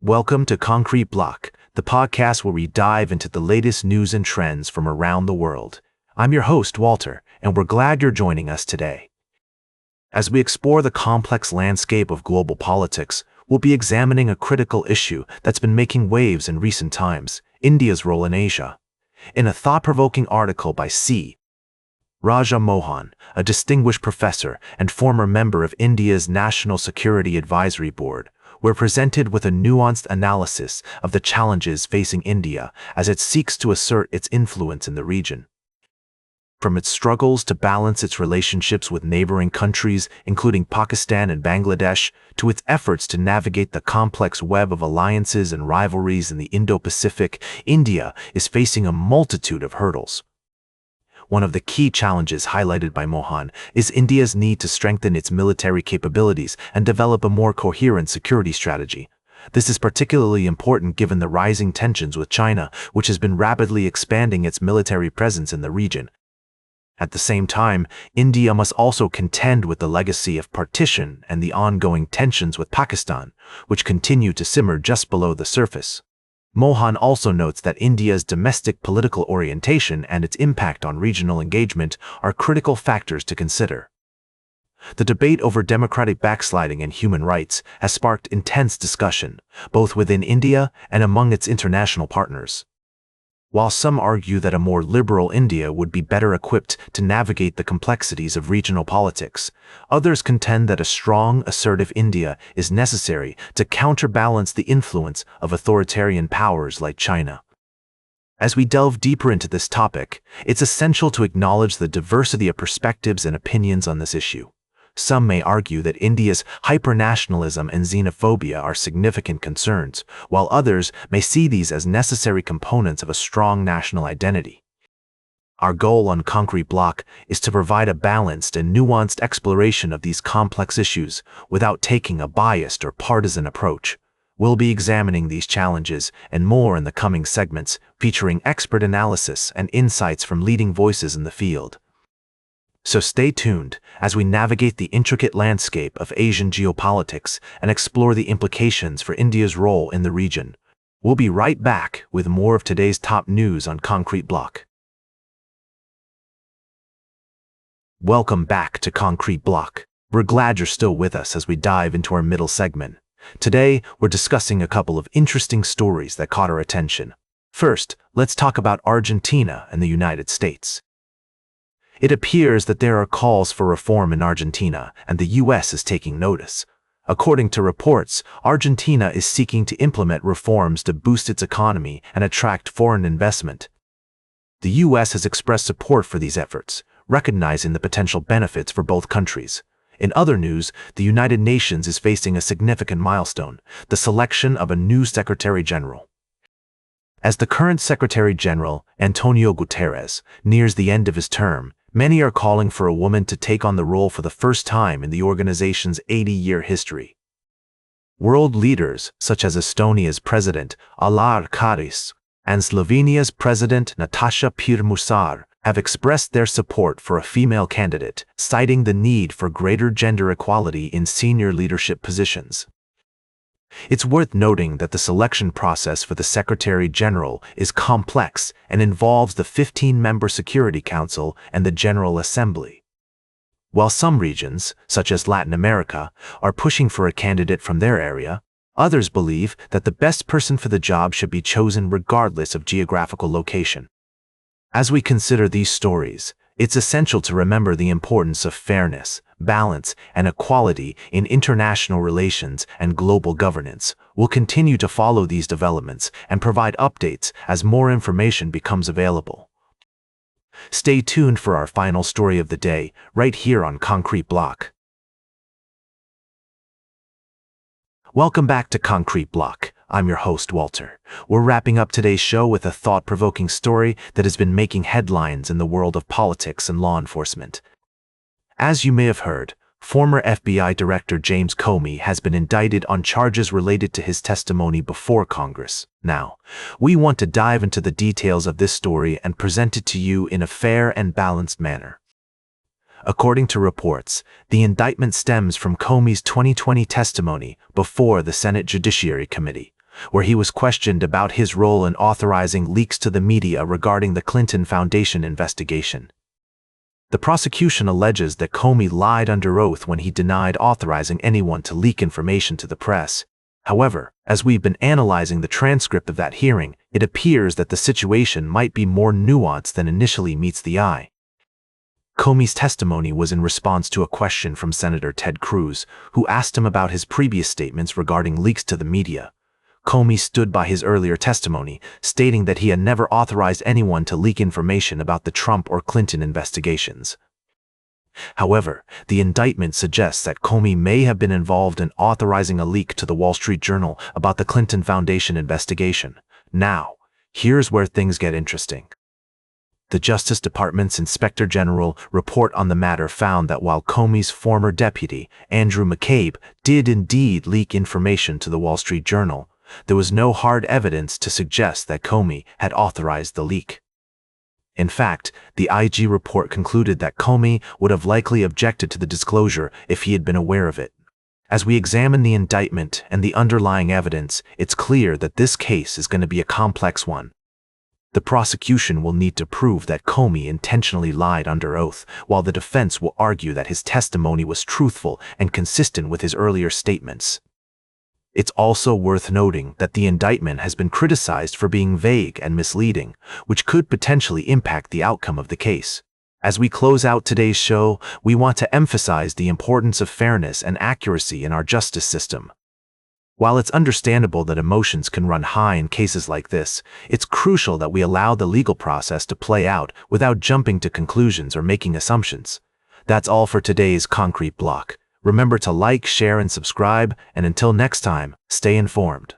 Welcome to Concrete Block, the podcast where we dive into the latest news and trends from around the world. I'm your host, Walter, and we're glad you're joining us today. As we explore the complex landscape of global politics, we'll be examining a critical issue that's been making waves in recent times: India's role in Asia. In a thought-provoking article by C. Raja Mohan, a distinguished professor and former member of India's National Security Advisory Board, we're presented with a nuanced analysis of the challenges facing India as it seeks to assert its influence in the region. From its struggles to balance its relationships with neighboring countries, including Pakistan and Bangladesh, to its efforts to navigate the complex web of alliances and rivalries in the Indo-Pacific, India is facing a multitude of hurdles. One of the key challenges highlighted by Mohan is India's need to strengthen its military capabilities and develop a more coherent security strategy. This is particularly important given the rising tensions with China, which has been rapidly expanding its military presence in the region. At the same time, India must also contend with the legacy of partition and the ongoing tensions with Pakistan, which continue to simmer just below the surface. Mohan also notes that India's domestic political orientation and its impact on regional engagement are critical factors to consider. The debate over democratic backsliding and human rights has sparked intense discussion, both within India and among its international partners. While some argue that a more liberal India would be better equipped to navigate the complexities of regional politics, others contend that a strong, assertive India is necessary to counterbalance the influence of authoritarian powers like China. As we delve deeper into this topic, it's essential to acknowledge the diversity of perspectives and opinions on this issue. Some may argue that India's hypernationalism and xenophobia are significant concerns, while others may see these as necessary components of a strong national identity. Our goal on Concrete Block is to provide a balanced and nuanced exploration of these complex issues without taking a biased or partisan approach. We'll be examining these challenges and more in the coming segments, featuring expert analysis and insights from leading voices in the field. So stay tuned as we navigate the intricate landscape of Asian geopolitics and explore the implications for India's role in the region. We'll be right back with more of today's top news on Concrete Block. Welcome back to Concrete Block. We're glad you're still with us as we dive into our middle segment. Today, we're discussing a couple of interesting stories that caught our attention. First, let's talk about Argentina and the United States. It appears that there are calls for reform in Argentina, and the U.S. is taking notice. According to reports, Argentina is seeking to implement reforms to boost its economy and attract foreign investment. The U.S. has expressed support for these efforts, recognizing the potential benefits for both countries. In other news, the United Nations is facing a significant milestone: the selection of a new Secretary General. As the current Secretary General, Antonio Guterres, nears the end of his term, many are calling for a woman to take on the role for the first time in the organization's 80-year history. World leaders, such as Estonia's President Alar Karis and Slovenia's President Nataša Pirc-Musar, have expressed their support for a female candidate, citing the need for greater gender equality in senior leadership positions. It's worth noting that the selection process for the Secretary General is complex and involves the 15-member Security Council and the General Assembly. While some regions, such as Latin America, are pushing for a candidate from their area, others believe that the best person for the job should be chosen regardless of geographical location. As we consider these stories, it's essential to remember the importance of fairness, balance, and equality in international relations and global governance. We'll continue to follow these developments and provide updates as more information becomes available. Stay tuned for our final story of the day, right here on Concrete Block. Welcome back to Concrete Block. I'm your host, Walter. We're wrapping up today's show with a thought-provoking story that has been making headlines in the world of politics and law enforcement. As you may have heard, former FBI Director James Comey has been indicted on charges related to his testimony before Congress. Now, we want to dive into the details of this story and present it to you in a fair and balanced manner. According to reports, the indictment stems from Comey's 2020 testimony before the Senate Judiciary Committee, where he was questioned about his role in authorizing leaks to the media regarding the Clinton Foundation investigation. The prosecution alleges that Comey lied under oath when he denied authorizing anyone to leak information to the press. However, as we've been analyzing the transcript of that hearing, it appears that the situation might be more nuanced than initially meets the eye. Comey's testimony was in response to a question from Senator Ted Cruz, who asked him about his previous statements regarding leaks to the media. Comey stood by his earlier testimony, stating that he had never authorized anyone to leak information about the Trump or Clinton investigations. However, the indictment suggests that Comey may have been involved in authorizing a leak to the Wall Street Journal about the Clinton Foundation investigation. Now, here's where things get interesting. The Justice Department's Inspector General report on the matter found that while Comey's former deputy, Andrew McCabe, did indeed leak information to the Wall Street Journal, there was no hard evidence to suggest that Comey had authorized the leak. In fact, the IG report concluded that Comey would have likely objected to the disclosure if he had been aware of it. As we examine the indictment and the underlying evidence, it's clear that this case is going to be a complex one. The prosecution will need to prove that Comey intentionally lied under oath, while the defense will argue that his testimony was truthful and consistent with his earlier statements. It's also worth noting that the indictment has been criticized for being vague and misleading, which could potentially impact the outcome of the case. As we close out today's show, we want to emphasize the importance of fairness and accuracy in our justice system. While it's understandable that emotions can run high in cases like this, it's crucial that we allow the legal process to play out without jumping to conclusions or making assumptions. That's all for today's Concrete Block. Remember to like, share, and subscribe, and until next time, stay informed.